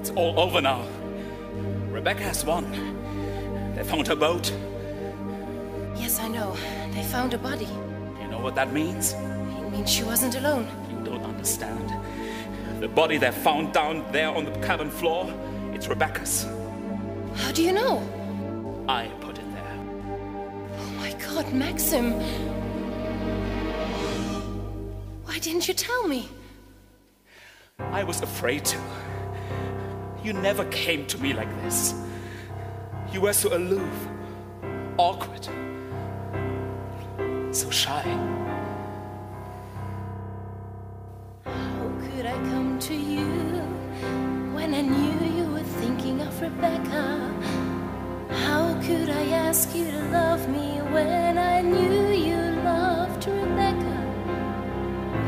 It's all over now. Rebecca has won. They found her boat. Yes, I know. They found a body. You know what that means? It means she wasn't alone. You don't understand. The body they found down there on the cabin floor, it's Rebecca's. How do you know? I put it there. Oh my God, Maxim. Why didn't you tell me? I was afraid to. You never came to me like this. You were so aloof, awkward, so shy. How could I come to you when I knew you were thinking of Rebecca? How could I ask you to love me when I knew you loved Rebecca?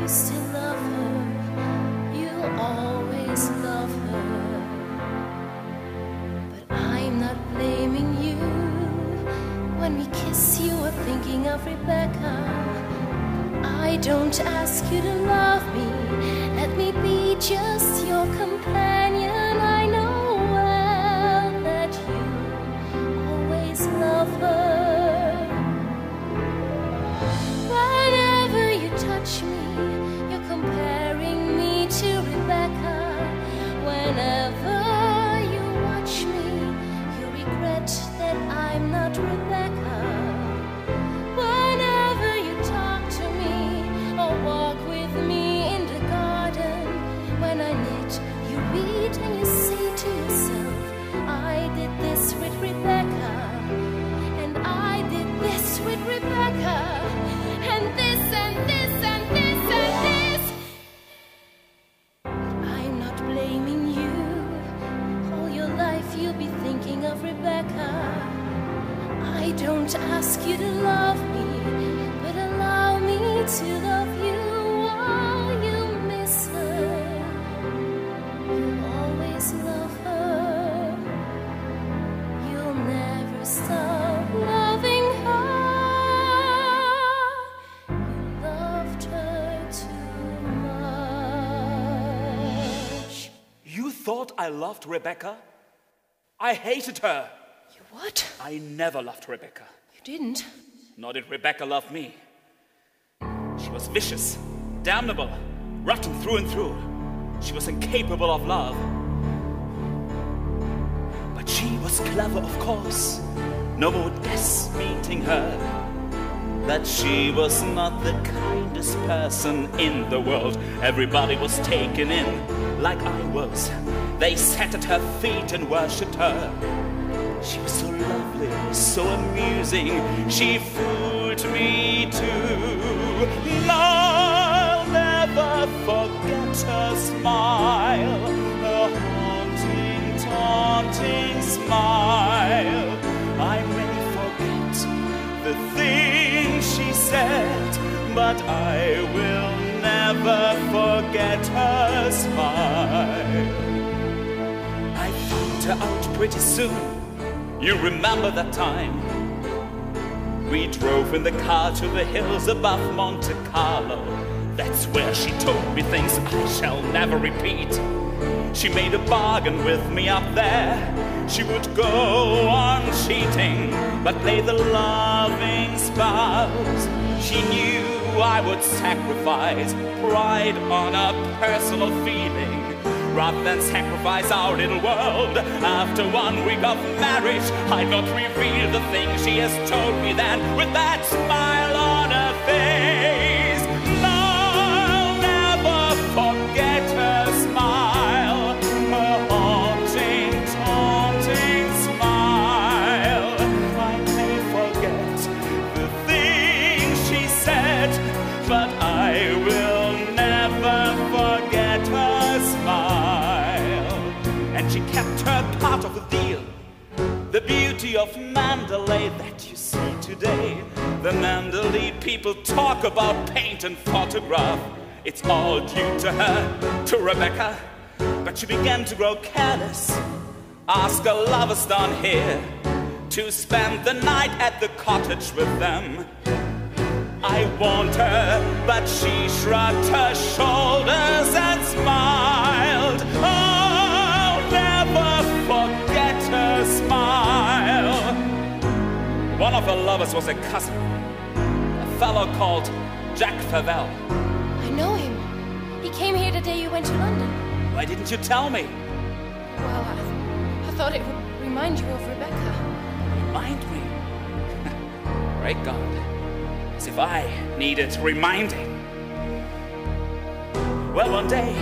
You still love her, you'll always love her. But I'm not blaming you. When we kiss, you are thinking of Rebecca. I don't ask you to love me. Let me be just your companion. I know well that you always love her. Whenever you touch me, you're comparing me to Rebecca. Whenever you watch me, you regret that I'm not Rebecca. Whenever you talk to me or walk with me in the garden, when I knit, you read and you say to yourself, I did this with Rebecca, and I did this with Rebecca, and this and this and this and this. But I'm not blaming you. All your life you'll be thinking of Rebecca. I don't ask you to love me, but allow me to love you while you miss her. You'll always love her. You'll never stop loving her. You loved her too much. You thought I loved Rebecca? I hated her. You what? I never loved Rebecca. You didn't? Nor did Rebecca love me. She was vicious, damnable, rotten through and through. She was incapable of love. But she was clever, of course. No one would guess, meeting her, that she was not the kindest person in the world. Everybody was taken in, like I was. They sat at her feet and worshipped her. She was so lovely, so amusing, she fooled me too. I'll never forget her smile, her haunting, taunting smile. I may forget the things she said, but I will never forget her smile. I found her out pretty soon. You remember that time? We drove in the car to the hills above Monte Carlo. That's where she told me things I shall never repeat. She made a bargain with me up there. She would go on cheating, but play the loving spouse. She knew I would sacrifice pride on a personal feeling, rather than sacrifice our little world. After 1 week of marriage, I'd not reveal the things she has told me then, with that smile on her face. I'll never forget her smile, her haunting, taunting smile. I may forget the things she said, but I will never forget her smile. And she kept her part of the deal, the beauty of Mandalay that you see today. The Mandalay people talk about paint and photograph. It's all due to her, to Rebecca. But she began to grow careless. Ask her lovers down here to spend the night at the cottage with them. I warned her, but she shrugged her shoulders and smiled. Oh, of her lovers was a cousin, a fellow called Jack Favell. I know him. He came here the day you went to London. Why didn't you tell me? Well, I thought it would remind you of Rebecca. Remind me? Great God. As if I needed reminding. Well, one day,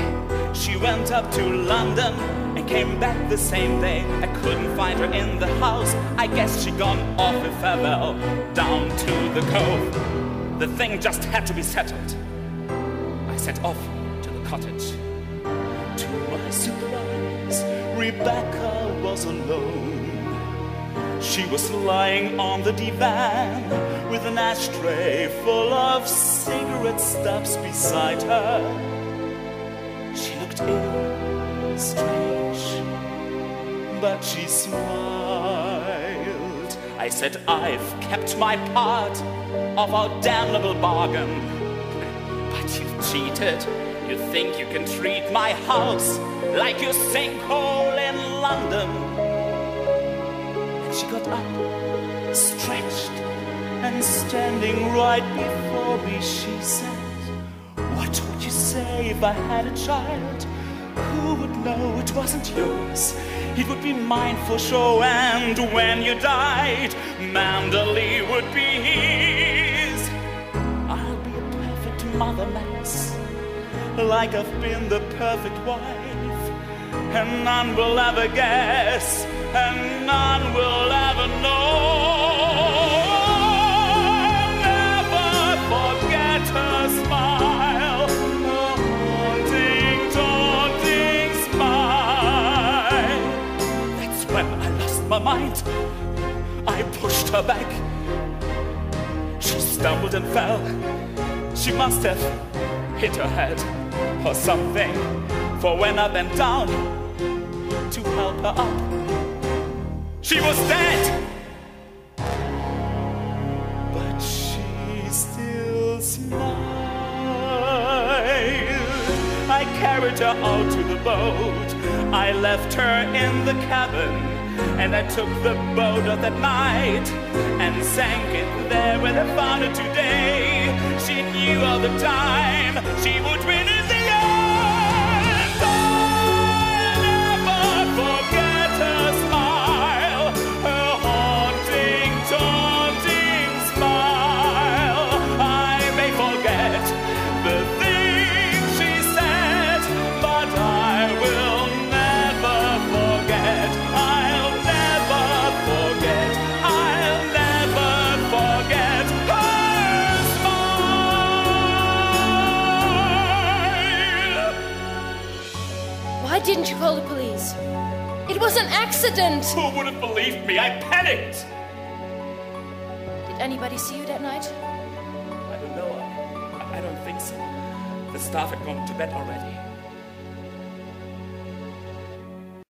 she went up to London and came back the same day. I couldn't find her in the house. I guess she'd gone off with Favell down to the cove. The thing just had to be settled. I set off to the cottage. To my surprise, Rebecca was alone. She was lying on the divan with an ashtray full of cigarette stubs beside her. She looked ill, strange, but she smiled. I said, I've kept my part of our damnable bargain. But you've cheated. You think you can treat my house like your sinkhole in London. And she got up, stretched, and standing right before me, she said, what would you say if I had a child? Who would know it wasn't yours? It would be mine for sure, and when you died, Manderley would be his. I'll be a perfect mother, Max, like I've been the perfect wife, and none will ever guess, and none will ever know. Never forget her smile, her haunting, taunting smile. That's when I lost my mind. I pushed her back. She stumbled and fell. She must have hit her head or something, for when I bent down to help her up, she was dead. But she still smiled. I carried her out to the boat. I left her in the cabin, and I took the boat out that night and sank it there where they found her today. She knew all the time she would win in the end. I'll never forget her smile, her haunting, taunting smile. I may forget the things she said, but I will never forget. I'll never forget. I'll never forget her smile. Why didn't you call the police? It was an accident. Who would have believed me? I panicked. Did anybody see you that night? I don't know. I don't think so. The staff had gone to bed already.